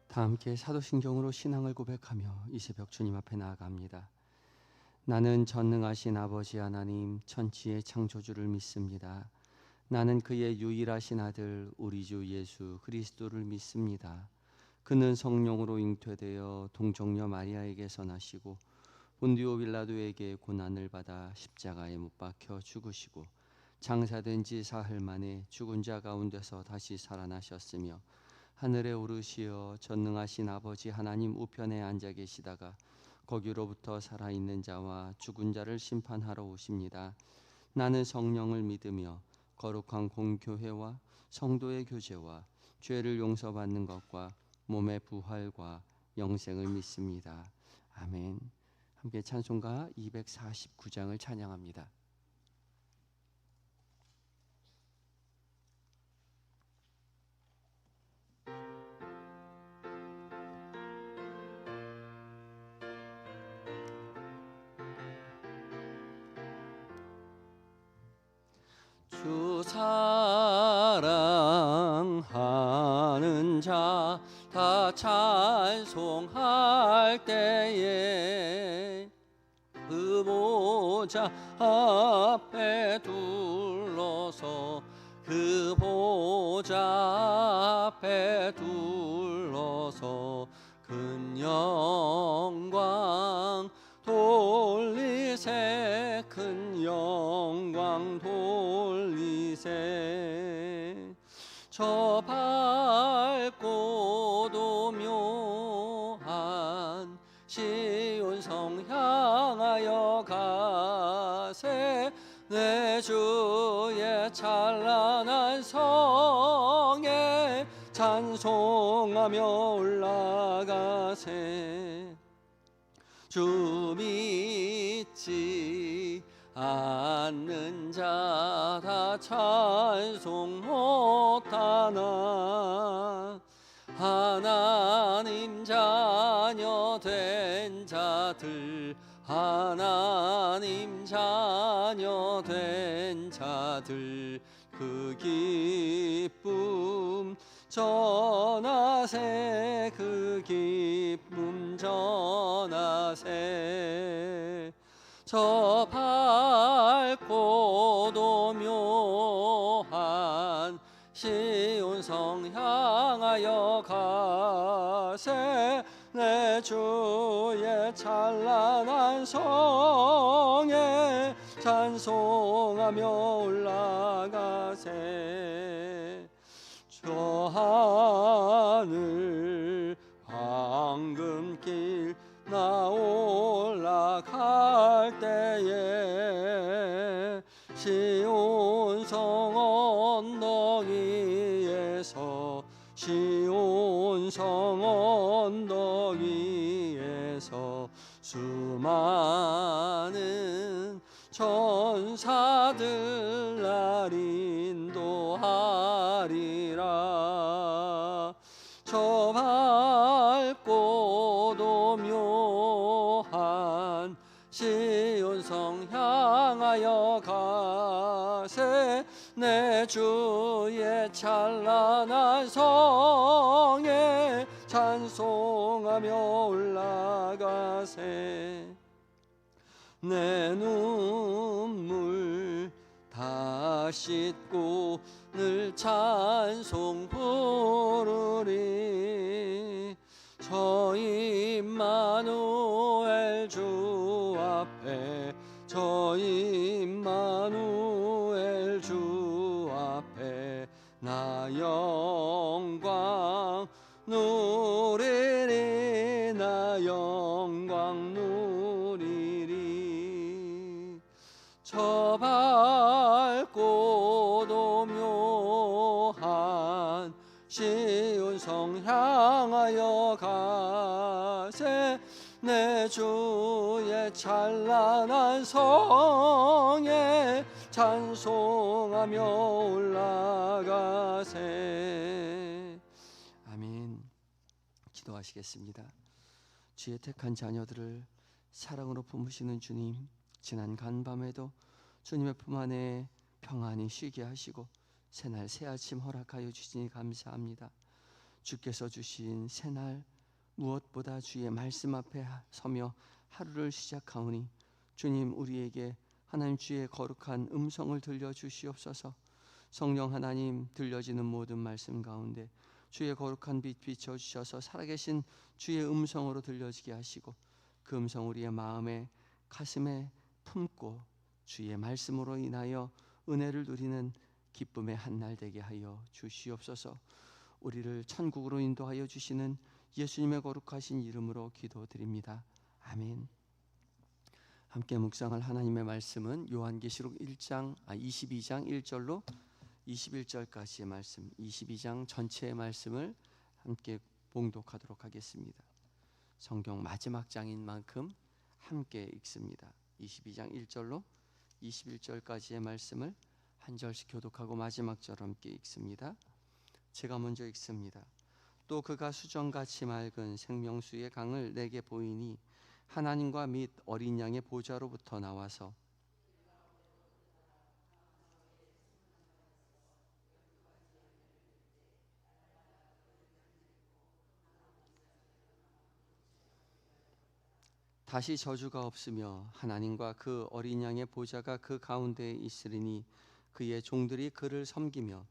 다 함께 사도신경으로 신앙을 고백하며 이 새벽 주님 앞에 나아갑니다. 나는 전능하신 아버지 하나님 천지의 창조주를 믿습니다. 나는 그의 유일하신 아들 우리 주 예수 그리스도를 믿습니다. 그는 성령으로 잉태되어 동정녀 마리아에게서 나시고 본디오 빌라도에게 고난을 받아 십자가에 못 박혀 죽으시고 장사된 지 사흘 만에 죽은 자 가운데서 다시 살아나셨으며 하늘에 오르시어 전능하신 아버지 하나님 우편에 앉아 계시다가 거기로부터 살아있는 자와 죽은 자를 심판하러 오십니다. 나는 성령을 믿으며 거룩한 공교회와 성도의 교제와 죄를 용서받는 것과 몸의 부활과 영생을 믿습니다. 아멘. 함께 찬송가 249장을 찬양합니다. 주 사랑하는 자 다 찬송할 때에 그 보좌 앞에 둘러서 그 보좌 앞에 둘러서 큰 영광 돌리세 큰 영광 돌리세 저 밝고도 묘한 시온성 향하여 가세 내 주의 찬란한 성에 찬송하며 올라가세 주 믿지 않는 자 다 찬송 못하나 하나님 자녀 된 자들 하나님 자녀 된 자들 그 기쁨 전하세 그 기쁨 전하세 저 밝고도 묘한 시온성 향하여 가세 내 주의 찬란한 성에 찬송하며 올라가세 저 하늘 황금길 나 올라갈 때에 시온성 언덕 위에서 시온성 언덕 위에서 수많은 천사들 날 인도하리라 저 밝고도 묘한 시온성 향하여 가세 내 주의 찬란한 성에 찬송하며 올라가세 내 눈물 다 씻고 늘 찬송 부르리 저 임마누엘 주 앞에 저 임마누엘 주 앞에 나 영광 누리리 나 영광 누리리 저 밝고도 묘한 시온성 향하여 가세 내 주의 찬란한 성에 찬송하며 올라가세 아멘. 기도하시겠습니다. 주의 택한 자녀들을 사랑으로 품으시는 주님, 지난 간밤에도 주님의 품 안에 평안히 쉬게 하시고 새날 새아침 허락하여 주시니 감사합니다. 주께서 주신 새날 무엇보다 주의 말씀 앞에 서며 하루를 시작하오니 주님 우리에게 하나님 주의 거룩한 음성을 들려주시옵소서. 성령 하나님 들려지는 모든 말씀 가운데 주의 거룩한 빛 비춰주셔서 살아계신 주의 음성으로 들려지게 하시고 그 음성 우리의 마음에 가슴에 품고 주의 말씀으로 인하여 은혜를 누리는 기쁨의 한날 되게 하여 주시옵소서. 우리를 천국으로 인도하여 주시는 예수님의 거룩하신 이름으로 기도드립니다. 아멘. 함께 묵상할 하나님의 말씀은 요한계시록 22장 1절로 21절까지의 말씀, 22장 전체의 말씀을 함께 봉독하도록 하겠습니다. 성경 마지막 장인 만큼 함께 읽습니다. 22장 1절로 21절까지의 말씀을 한 절씩 교독하고 마지막 절 함께 읽습니다. 제가 먼저 읽습니다. 또 그가 수정같이 맑은 생명수의 강을 내게 보이니 하나님과 및 어린 양의 보좌로부터 나와서 다시 저주가 없으며 하나님과 그 어린 양의 보좌가 그 가운데에 있으리니 그의 종들이 그를 섬기며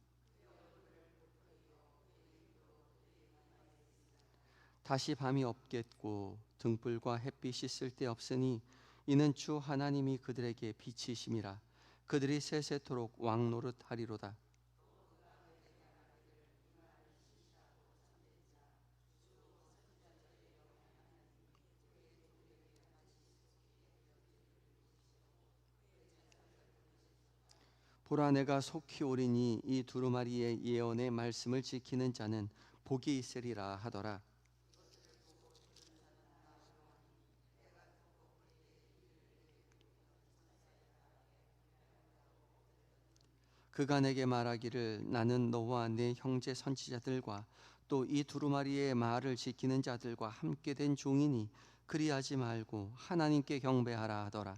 다시 밤이 없겠고 등불과 햇빛이 쓸데없으니 이는 주 하나님이 그들에게 빛이심이라. 그들이 세세토록 왕노릇하리로다. 보라 내가 속히 오리니 이 두루마리의 예언의 말씀을 지키는 자는 복이 있으리라 하더라. 그가 내게 말하기를 나는 너와 내 형제 선지자들과 또 이 두루마리의 말을 지키는 자들과 함께 된 종이니 그리하지 말고 하나님께 경배하라 하더라.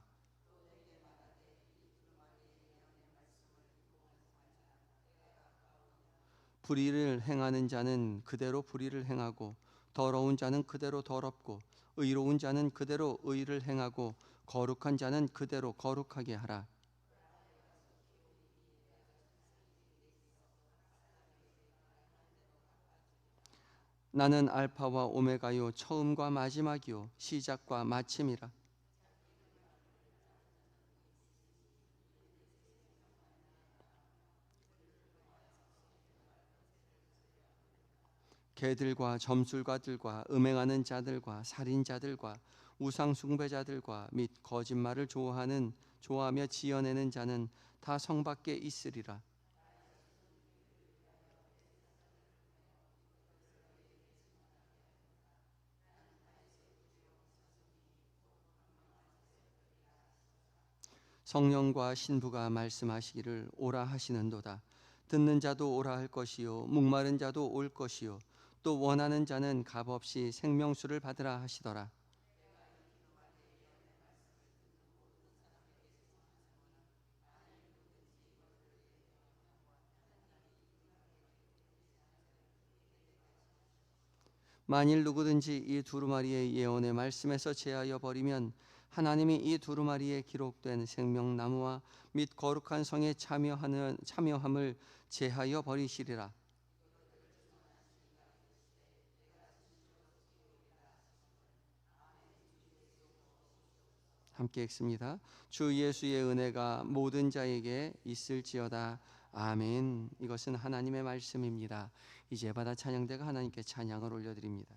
불의를 행하는 자는 그대로 불의를 행하고 더러운 자는 그대로 더럽고 의로운 자는 그대로 의를 행하고 거룩한 자는 그대로 거룩하게 하라. 나는 알파와 오메가요 처음과 마지막이요 시작과 마침이라. 개들과 점술가들과 음행하는 자들과 살인자들과 우상 숭배자들과 및 거짓말을 좋아하며 지어내는 자는 다 성 밖에 있으리라. 성령과 신부가 말씀하시기를 오라 하시는도다. 듣는 자도 오라 할 것이요 목마른 자도 올 것이요 또 원하는 자는 값없이 생명수를 받으라 하시더라. 만일 누구든지 이 두루마리의 예언의 말씀에서 제하여 버리면 하나님이 이 두루마리에 기록된 생명나무와 및 거룩한 성에 참여함을 제하여 버리시리라. 함께 읽습니다. 주 예수의 은혜가 모든 자에게 있을지어다. 아멘. 이것은 하나님의 말씀입니다. 이제 받아 찬양대가 하나님께 찬양을 올려드립니다.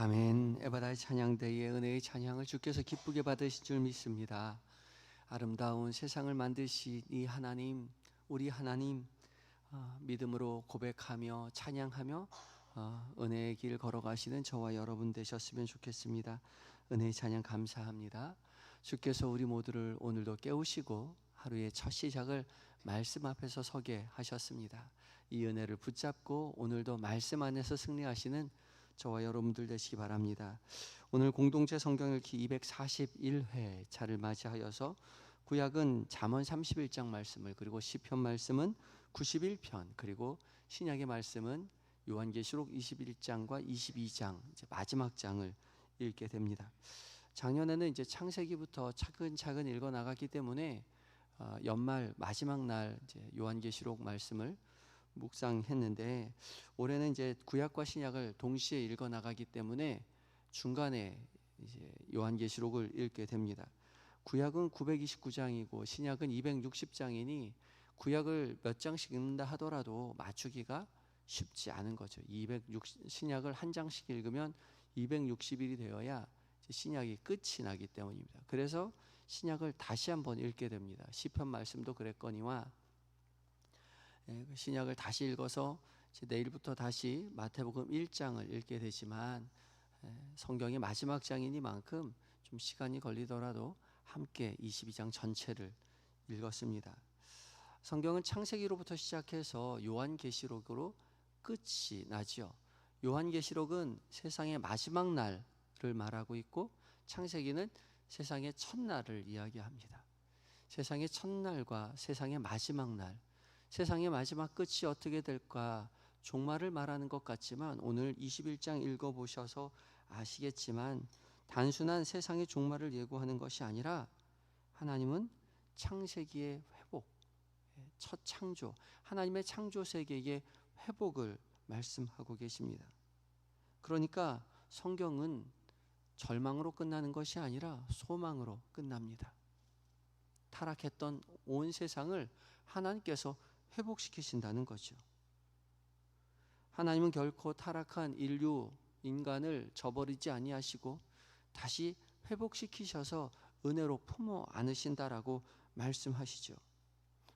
아멘. 에바다의 찬양대의 은혜의 찬양을 주께서 기쁘게 받으실 줄 믿습니다. 아름다운 세상을 만드신 이 하나님, 우리 하나님, 믿음으로 고백하며 찬양하며 은혜의 길 걸어가시는 저와 여러분 되셨으면 좋겠습니다. 은혜의 찬양 감사합니다. 주께서 우리 모두를 오늘도 깨우시고 하루의 첫 시작을 말씀 앞에서 서게 하셨습니다. 이 은혜를 붙잡고 오늘도 말씀 안에서 승리하시는 저와 여러분들 되시기 바랍니다. 오늘 공동체 성경 읽기 241회 차를 맞이하여서 구약은 잠언 31장 말씀을, 그리고 시편 말씀은 91편, 그리고 신약의 말씀은 요한계시록 21장과 22장 이제 마지막 장을 읽게 됩니다. 작년에는 이제 창세기부터 차근차근 읽어 나갔기 때문에 연말 마지막 날 이제 요한계시록 말씀을 묵상했는데, 올해는 이제 구약과 신약을 동시에 읽어 나가기 때문에 중간에 이제 요한계시록을 읽게 됩니다. 구약은 929장이고 신약은 260장이니 구약을 몇 장씩 읽는다 하더라도 맞추기가 쉽지 않은 거죠. 신약을 한 장씩 읽으면 260일이 되어야 신약이 끝이 나기 때문입니다. 그래서 신약을 다시 한번 읽게 됩니다. 시편 말씀도 그랬거니와 신약을 다시 읽어서 내일부터 다시 마태복음 1장을 읽게 되지만, 성경의 마지막 장이니만큼 좀 시간이 걸리더라도 함께 22장 전체를 읽었습니다. 성경은 창세기로부터 시작해서 요한계시록으로 끝이 나죠. 요한계시록은 세상의 마지막 날을 말하고 있고, 창세기는 세상의 첫날을 이야기합니다. 세상의 첫날과 세상의 마지막 날, 세상의 마지막 끝이 어떻게 될까, 종말을 말하는 것 같지만 오늘 21장 읽어보셔서 아시겠지만 단순한 세상의 종말을 예고하는 것이 아니라 하나님은 창세기의 회복, 첫 창조, 하나님의 창조 세계의 회복을 말씀하고 계십니다. 그러니까 성경은 절망으로 끝나는 것이 아니라 소망으로 끝납니다. 타락했던 온 세상을 하나님께서 회복시키신다는 거죠. 하나님은 결코 타락한 인간을 저버리지 아니하시고 다시 회복시키셔서 은혜로 품어 안으신다라고 말씀하시죠.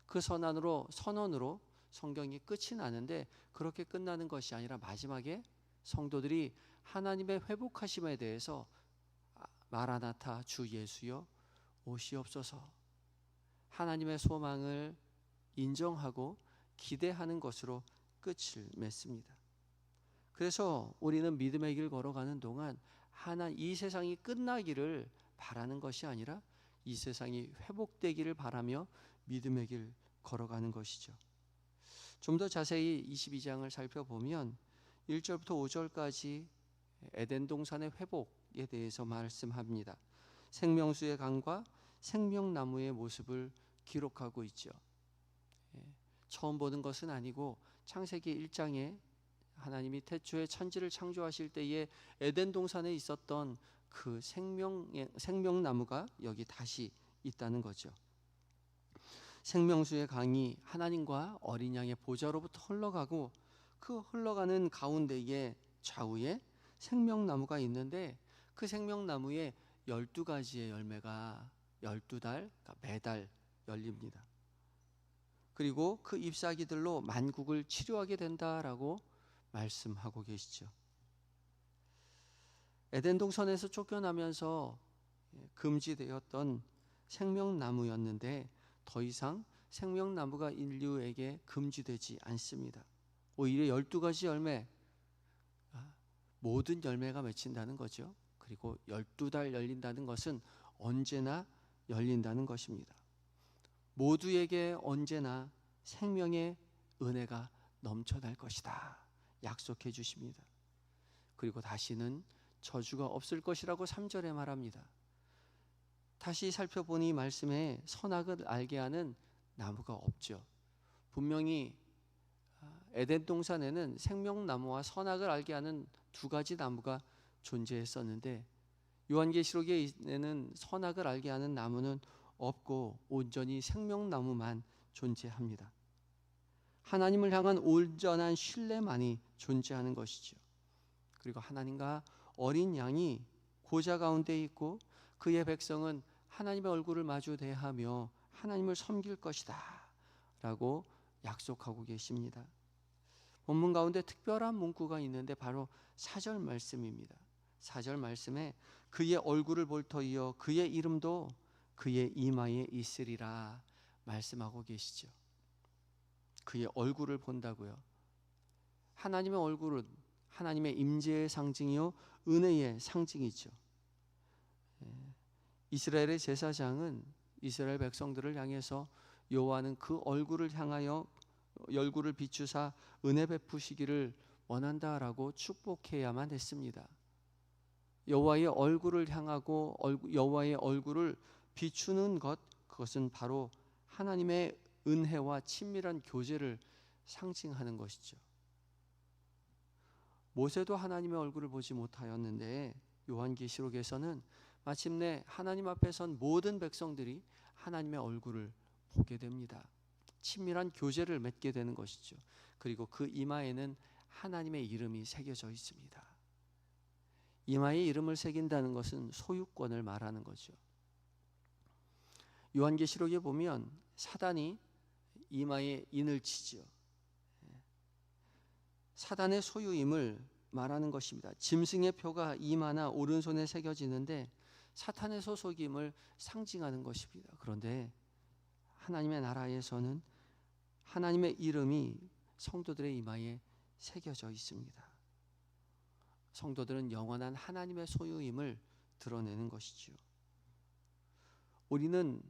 그 선언으로 성경이 끝이 나는데, 그렇게 끝나는 것이 아니라 마지막에 성도들이 하나님의 회복하심에 대해서 마라나타 주 예수여 오시옵소서, 하나님의 소망을 인정하고 기대하는 것으로 끝을 맺습니다. 그래서 우리는 믿음의 길 걸어가는 동안 이 세상이 끝나기를 바라는 것이 아니라 이 세상이 회복되기를 바라며 믿음의 길 걸어가는 것이죠. 좀 더 자세히 22장을 살펴보면 1절부터 5절까지 에덴 동산의 회복에 대해서 말씀합니다. 생명수의 강과 생명나무의 모습을 기록하고 있죠. 처음 보는 것은 아니고 창세기 1장에 하나님이 태초에 천지를 창조하실 때에 에덴 동산에 있었던 그 생명나무가 여기 다시 있다는 거죠. 생명수의 강이 하나님과 어린 양의 보좌로부터 흘러가고, 그 흘러가는 가운데에 좌우에 생명나무가 있는데, 그 생명나무에 12가지의 열매가 12달, 그러니까 매달 열립니다. 그리고 그 잎사귀들로 만국을 치료하게 된다라고 말씀하고 계시죠. 에덴 동산에서 쫓겨나면서 금지되었던 생명나무였는데 더 이상 생명나무가 인류에게 금지되지 않습니다. 오히려 12가지 열매, 모든 열매가 맺힌다는 거죠. 그리고 12달 열린다는 것은 언제나 열린다는 것입니다. 모두에게 언제나 생명의 은혜가 넘쳐날 것이다 약속해 주십니다. 그리고 다시는 저주가 없을 것이라고 3절에 말합니다. 다시 살펴보니 말씀에 선악을 알게 하는 나무가 없죠. 분명히 에덴 동산에는 생명나무와 선악을 알게 하는 두 가지 나무가 존재했었는데, 요한계시록에는 선악을 알게 하는 나무는 없고 온전히 생명나무만 존재합니다. 하나님을 향한 온전한 신뢰만이 존재하는 것이죠. 그리고 하나님과 어린 양이 고자 가운데 있고 그의 백성은 하나님의 얼굴을 마주 대하며 하나님을 섬길 것이다 라고 약속하고 계십니다. 본문 가운데 특별한 문구가 있는데 바로 4절 말씀입니다. 4절 말씀에 그의 얼굴을 볼 터이여 그의 이름도 그의 이마에 있으리라 말씀하고 계시죠. 그의 얼굴을 본다고요. 하나님의 얼굴은 하나님의 임재의 상징이요 은혜의 상징이죠. 이스라엘의 제사장은 이스라엘 백성들을 향해서 여호와는 그 얼굴을 향하여 얼굴을 비추사 은혜 베푸시기를 원한다라고 축복해야만 했습니다. 여호와의 얼굴을 향하고 여호와의 얼굴을 비추는 것, 그것은 바로 하나님의 은혜와 친밀한 교제를 상징하는 것이죠. 모세도 하나님의 얼굴을 보지 못하였는데 요한계시록에서는 마침내 하나님 앞에 선 모든 백성들이 하나님의 얼굴을 보게 됩니다. 친밀한 교제를 맺게 되는 것이죠. 그리고 그 이마에는 하나님의 이름이 새겨져 있습니다. 이마에 이름을 새긴다는 것은 소유권을 말하는 거죠. 요한계시록에 보면 사단이 이마에 인을 치죠. 사단의 소유임을 말하는 것입니다. 짐승의 표가 이마나 오른손에 새겨지는데 사탄의 소속임을 상징하는 것입니다. 그런데 하나님의 나라에서는 하나님의 이름이 성도들의 이마에 새겨져 있습니다. 성도들은 영원한 하나님의 소유임을 드러내는 것이죠. 우리는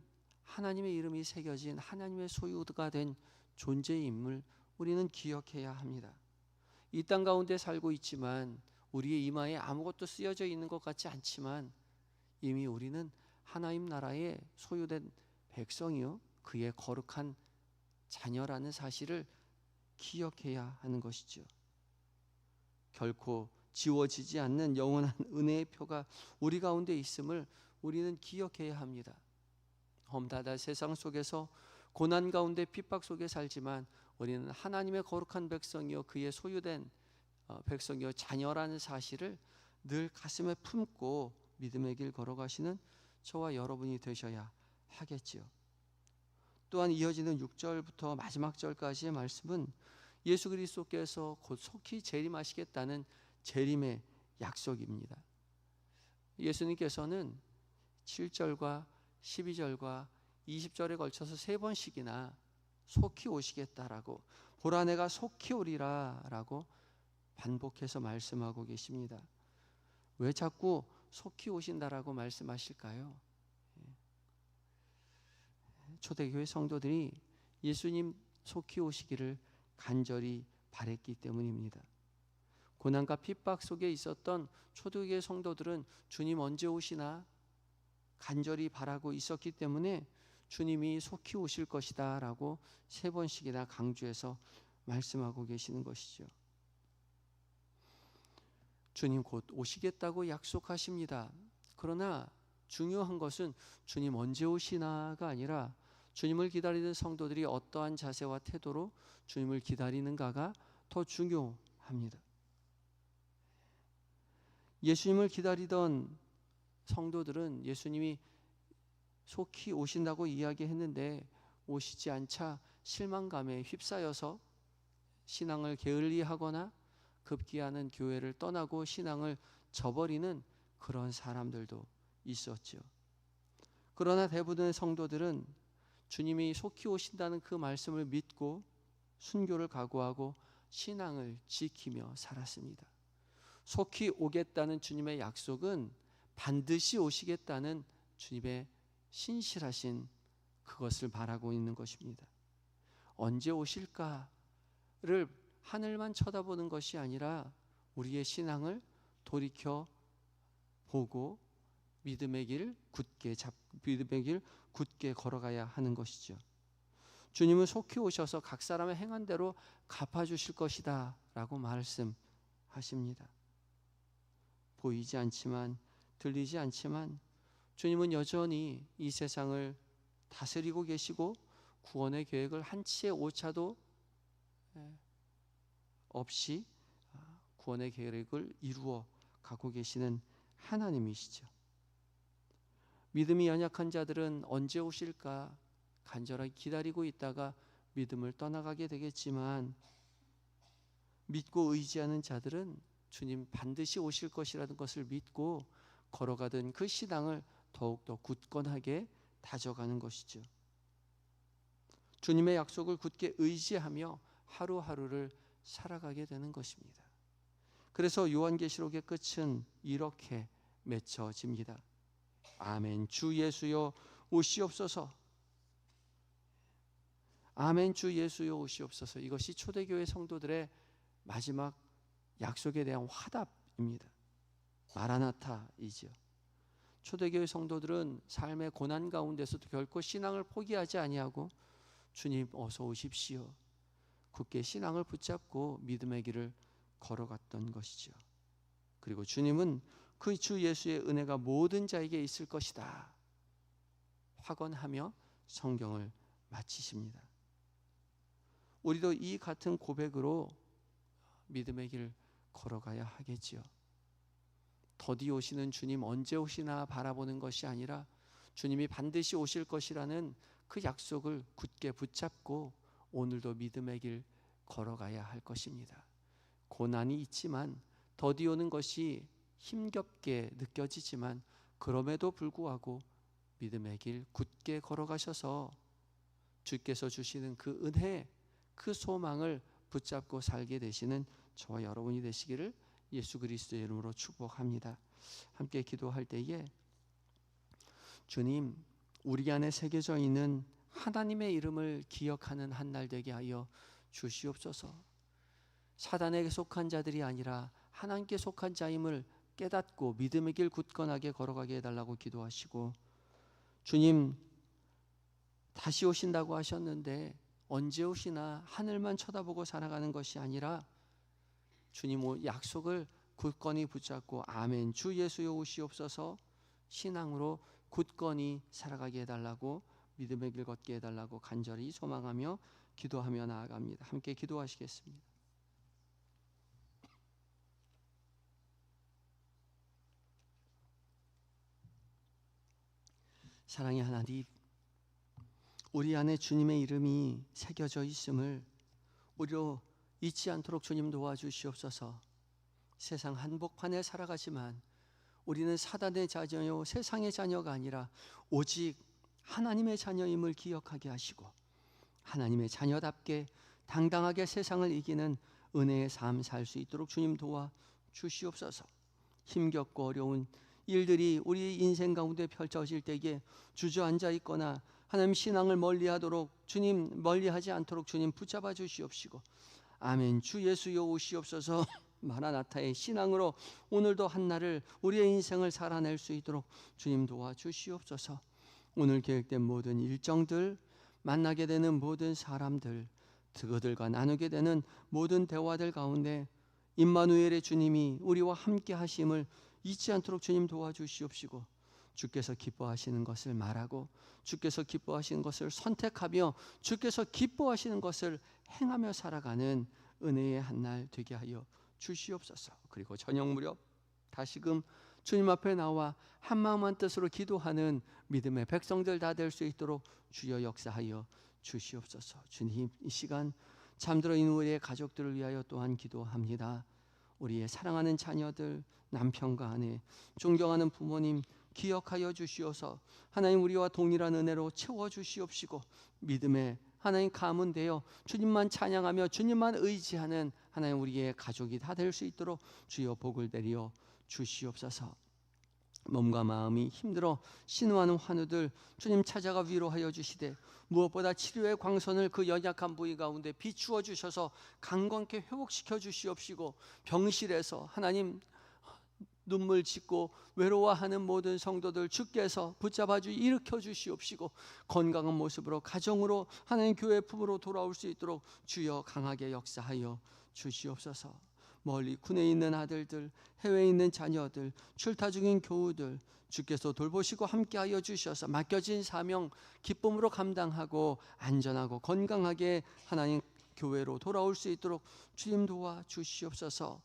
하나님의 이름이 새겨진 하나님의 소유가 된 존재임을 우리는 기억해야 합니다. 이 땅 가운데 살고 있지만 우리의 이마에 아무것도 쓰여져 있는 것 같지 않지만 이미 우리는 하나님 나라의 소유된 백성이요 그의 거룩한 자녀라는 사실을 기억해야 하는 것이죠. 결코 지워지지 않는 영원한 은혜의 표가 우리 가운데 있음을 우리는 기억해야 합니다. 험다다 세상 속에서 고난 가운데 핍박 속에 살지만 우리는 하나님의 거룩한 백성이요 그의 소유된 백성이요 자녀라는 사실을 늘 가슴에 품고 믿음의 길 걸어가시는 저와 여러분이 되셔야 하겠지요. 또한 이어지는 6절부터 마지막 절까지의 말씀은 예수 그리스도께서 곧 속히 재림하시겠다는 재림의 약속입니다. 예수님께서는 7절과 12절과 20절에 걸쳐서 3번씩이나 속히 오시겠다라고 보라 내가 속히 오리라 라고 반복해서 말씀하고 계십니다. 왜 자꾸 속히 오신다라고 말씀하실까요? 초대교회 성도들이 예수님 속히 오시기를 간절히 바랬기 때문입니다. 고난과 핍박 속에 있었던 초대교회 성도들은 주님 언제 오시나 간절히 바라고 있었기 때문에 주님이 속히 오실 것이다 라고 3번씩이나 강조해서 말씀하고 계시는 것이죠. 주님 곧 오시겠다고 약속하십니다. 그러나 중요한 것은 주님 언제 오시나가 아니라 주님을 기다리는 성도들이 어떠한 자세와 태도로 주님을 기다리는가가 더 중요합니다. 예수님을 기다리던 성도들은 예수님이 속히 오신다고 이야기했는데 오시지 않자 실망감에 휩싸여서 신앙을 게을리하거나 급기야는 교회를 떠나고 신앙을 저버리는 그런 사람들도 있었죠. 그러나 대부분의 성도들은 주님이 속히 오신다는 그 말씀을 믿고 순교를 각오하고 신앙을 지키며 살았습니다. 속히 오겠다는 주님의 약속은 반드시 오시겠다는 주님의 신실하신 그것을 바라고 있는 것입니다. 언제 오실까를 하늘만 쳐다보는 것이 아니라 우리의 신앙을 돌이켜 보고 믿음의 길 굳게 걸어가야 하는 것이죠. 주님은 속히 오셔서 각 사람의 행한 대로 갚아주실 것이다 라고 말씀하십니다. 보이지 않지만 들리지 않지만 주님은 여전히 이 세상을 다스리고 계시고 구원의 계획을 한치의 오차도 없이 구원의 계획을 이루어 갖고 계시는 하나님이시죠. 믿음이 연약한 자들은 언제 오실까 간절하게 기다리고 있다가 믿음을 떠나가게 되겠지만, 믿고 의지하는 자들은 주님 반드시 오실 것이라는 것을 믿고 걸어가던 그 신앙을 더욱더 굳건하게 다져가는 것이죠. 주님의 약속을 굳게 의지하며 하루하루를 살아가게 되는 것입니다. 그래서 요한계시록의 끝은 이렇게 맺혀집니다. 아멘. 주 예수여 오시옵소서. 아멘. 주 예수여 오시옵소서. 이것이 초대교회 성도들의 마지막 약속에 대한 화답입니다. 마라나타이죠. 초대교회 성도들은 삶의 고난 가운데서도 결코 신앙을 포기하지 아니하고 주님 어서 오십시오. 굳게 신앙을 붙잡고 믿음의 길을 걸어갔던 것이죠. 그리고 주님은 그 주 예수의 은혜가 모든 자에게 있을 것이다 확언하며 성경을 마치십니다. 우리도 이 같은 고백으로 믿음의 길 걸어가야 하겠지요. 더디 오시는 주님 언제 오시나 바라보는 것이 아니라 주님이 반드시 오실 것이라는 그 약속을 굳게 붙잡고 오늘도 믿음의 길 걸어가야 할 것입니다. 고난이 있지만, 더디 오는 것이 힘겹게 느껴지지만, 그럼에도 불구하고 믿음의 길 굳게 걸어가셔서 주께서 주시는 그 은혜, 그 소망을 붙잡고 살게 되시는 저와 여러분이 되시기를 예수 그리스도의 이름으로 축복합니다. 함께 기도할 때에 주님, 우리 안에 새겨져 있는 하나님의 이름을 기억하는 한 날 되게 하여 주시옵소서. 사단에게 속한 자들이 아니라 하나님께 속한 자임을 깨닫고 믿음의 길 굳건하게 걸어가게 해달라고 기도하시고, 주님 다시 오신다고 하셨는데 언제 오시나 하늘만 쳐다보고 살아가는 것이 아니라 주님 약속을 굳건히 붙잡고 아멘 주 예수여 오시옵소서 신앙으로 굳건히 살아가게 해달라고, 믿음의 길 걷게 해달라고 간절히 소망하며 기도하며 나아갑니다. 함께 기도하시겠습니다. 사랑의 하나님, 우리 안에 주님의 이름이 새겨져 있음을 우리로 잊지 않도록 주님 도와주시옵소서. 세상 한복판에 살아가지만 우리는 사단의 자녀요 세상의 자녀가 아니라 오직 하나님의 자녀임을 기억하게 하시고, 하나님의 자녀답게 당당하게 세상을 이기는 은혜의 삶 살 수 있도록 주님 도와주시옵소서. 힘겹고 어려운 일들이 우리 인생 가운데 펼쳐질 때에 주저앉아 있거나 하나님 신앙을 멀리하도록 주님 멀리하지 않도록 주님 붙잡아 주시옵시고, 아멘 주 예수여 오시옵소서. 마라나타의 신앙으로 오늘도 한날을 우리의 인생을 살아낼 수 있도록 주님 도와주시옵소서. 오늘 계획된 모든 일정들, 만나게 되는 모든 사람들, 그들과 나누게 되는 모든 대화들 가운데 임마누엘의 주님이 우리와 함께 하심을 잊지 않도록 주님 도와주시옵시고, 주께서 기뻐하시는 것을 말하고 주께서 기뻐하시는 것을 선택하며 주께서 기뻐하시는 것을 행하며 살아가는 은혜의 한날 되게 하여 주시옵소서. 그리고 저녁 무렵 다시금 주님 앞에 나와 한마음 한뜻으로 기도하는 믿음의 백성들 다 될 수 있도록 주여 역사하여 주시옵소서. 주님, 이 시간 잠들어 있는 우리의 가족들을 위하여 또한 기도합니다. 우리의 사랑하는 자녀들, 남편과 아내, 존경하는 부모님 기억하여 주시어서 하나님 우리와 동일한 은혜로 채워주시옵시고, 믿음의 하나님 가문 되어 주님만 찬양하며 주님만 의지하는 하나님 우리의 가족이 다 될 수 있도록 주여 복을 내려 주시옵소서. 몸과 마음이 힘들어 신음하는 환우들 주님 찾아가 위로하여 주시되, 무엇보다 치료의 광선을 그 연약한 부위 가운데 비추어 주셔서 강건케 회복시켜 주시옵시고, 병실에서 하나님 눈물 짓고 외로워하는 모든 성도들 주께서 붙잡아 일으켜 주시옵시고, 건강한 모습으로 가정으로 하나님 교회 품으로 돌아올 수 있도록 주여 강하게 역사하여 주시옵소서. 멀리 군에 있는 아들들, 해외에 있는 자녀들, 출타 중인 교우들 주께서 돌보시고 함께하여 주셔서 맡겨진 사명 기쁨으로 감당하고 안전하고 건강하게 하나님 교회로 돌아올 수 있도록 주님 도와 주시옵소서.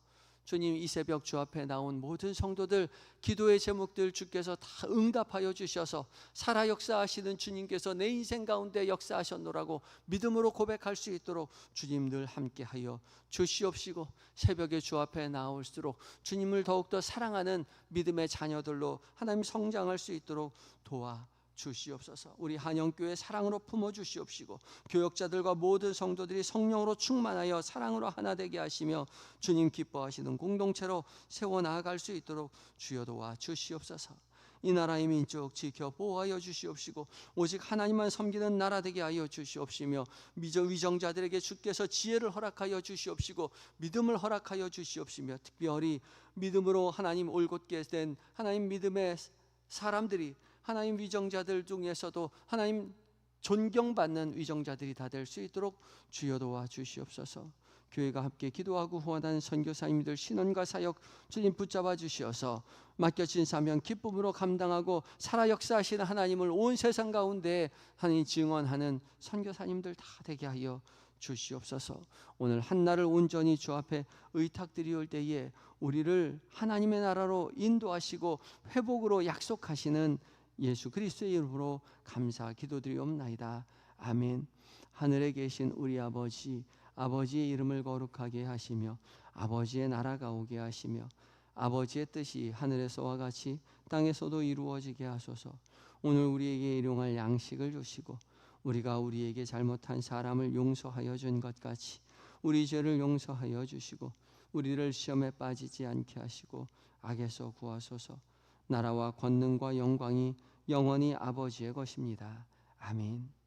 주님, 이 새벽 주 앞에 나온 모든 성도들 기도의 제목들 주께서 다 응답하여 주셔서 살아 역사하시는 주님께서 내 인생 가운데 역사하셨노라고 믿음으로 고백할 수 있도록 주님 늘 함께하여 주시옵시고, 새벽에 주 앞에 나올수록 주님을 더욱더 사랑하는 믿음의 자녀들로 하나님 성장할 수 있도록 도와 주시옵소서. 우리 한영교회 사랑으로 품어주시옵시고, 교역자들과 모든 성도들이 성령으로 충만하여 사랑으로 하나 되게 하시며 주님 기뻐하시는 공동체로 세워나갈 수 있도록 주여 도와 주시옵소서. 이 나라의 민족 지켜 보호하여 주시옵시고, 오직 하나님만 섬기는 나라 되게 하여 주시옵시며, 위정자들에게 주께서 지혜를 허락하여 주시옵시고 믿음을 허락하여 주시옵시며, 특별히 믿음으로 하나님 올곧게 된 하나님 믿음의 사람들이, 하나님 위정자들 중에서도 하나님 존경받는 위정자들이 다 될 수 있도록 주여 도와 주시옵소서. 교회가 함께 기도하고 후원하는 선교사님들 신원과 사역 주님 붙잡아 주시어서 맡겨진 사명 기쁨으로 감당하고 살아 역사하시는 하나님을 온 세상 가운데 하나님 증언하는 선교사님들 다 되게 하여 주시옵소서. 오늘 한날을 온전히 주 앞에 의탁드리올 때에 우리를 하나님의 나라로 인도하시고 회복으로 약속하시는 예수 그리스도의 이름으로 감사 기도드리옵나이다. 아멘. 하늘에 계신 우리 아버지, 아버지의 이름을 거룩하게 하시며 아버지의 나라가 오게 하시며 아버지의 뜻이 하늘에서와 같이 땅에서도 이루어지게 하소서. 오늘 우리에게 일용할 양식을 주시고 우리가 우리에게 잘못한 사람을 용서하여 준 것 같이 우리 죄를 용서하여 주시고 우리를 시험에 빠지지 않게 하시고 악에서 구하소서. 나라와 권능과 영광이 영원히 아버지의 것입니다. 아멘.